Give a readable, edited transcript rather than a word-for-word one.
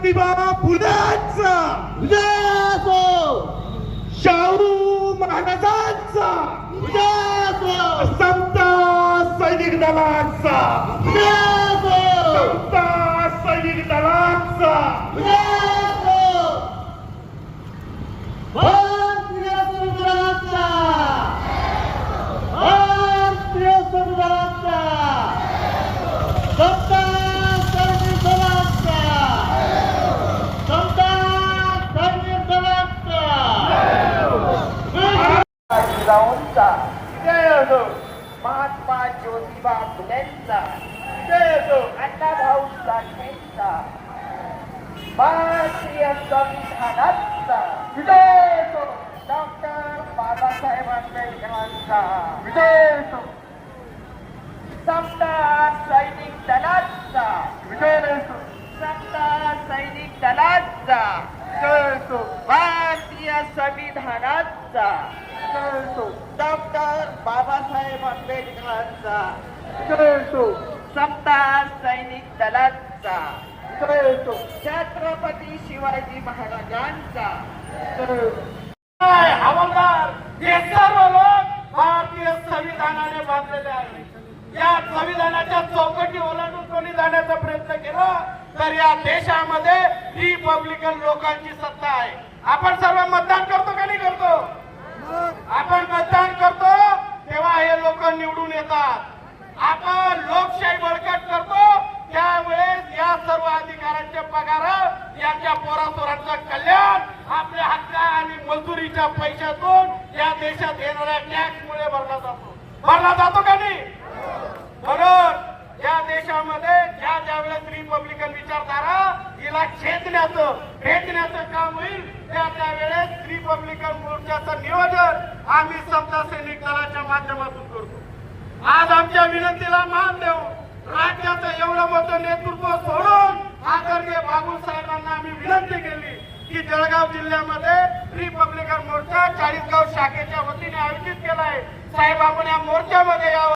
ज्योतिबा फुलेंचा विजय असो, शाहू महाराजांचा विजय असो, समता सैनिक दलाचा विजय असो, समता सैनिक दलाचा विजय असो. भारतीय संविधानाचा, भारतीय संविधानाचा, समता सैनिक दलाचा, समता सैनिक दलाचा. जिजाऊंचा विजय असो, महात्मा ज्योतिबा फुलेंचा विजय असो, अण्णाभाऊ साठेंचा, भारतीय संविधानाचा विजय असो, डॉक्टर बाबासाहेब आंबेडकरांचा विजय असो, समता सैनिक दलाचा विजय असो, समता सैनिक दलाचा विजय असो, भारतीय संविधानाचा विजय असो, डॉक्टर बाबासाहेब आंबेडकरांचा विजय असो, समता सैनिक दलाचा विजय असो, छत्रपती शिवाजी महाराजांचा विजय असो. हवालदार हे सर्व लोक भारतीय संविधानाने बांधलेले आहेत. या संविधानाच्या चौकटी ओलांडून कोणी जाण्याचा प्रयत्न केला तर या देशामध्ये रिपब्लिकन लोकांची सत्ता आहे. आपण सर्व मतदान करतो का नाही करतो? आपण मतदान करतो तेव्हा हे लोक निवडून येतात. आपण लोकशाही बळकट करतो त्यामुळे या सर्व अधिकाऱ्यांचे पगार, यांच्या पोरासोरांचं कल्याण आपल्या हक्क आणि मजुरीच्या पैशातून या देशात येणाऱ्या टॅक्समुळे भरला जातो का नाही? म्हणून या देशामध्ये ज्या वेळेस रिपब्लिकन विचारधारा हिला भेटण्याचं काम होईल त्या वेळेस रिपब्लिकन मोर्चाचं नियोजन आम्ही समता सैनिक दलाच्या माध्यमातून करतो. आज आमच्या विनंतीला मान देऊ राज्याचं एवढं मोठं नेतृत्व सोडून आदरणीय बाबू साहेबांना आम्ही विनंती केली की जळगाव जिल्ह्यामध्ये रिपब्लिकन मोर्चा चाळीसगाव शाखेच्या वतीने आयोजित केलाय. साहेब आपण या मोर्चामध्ये यावं.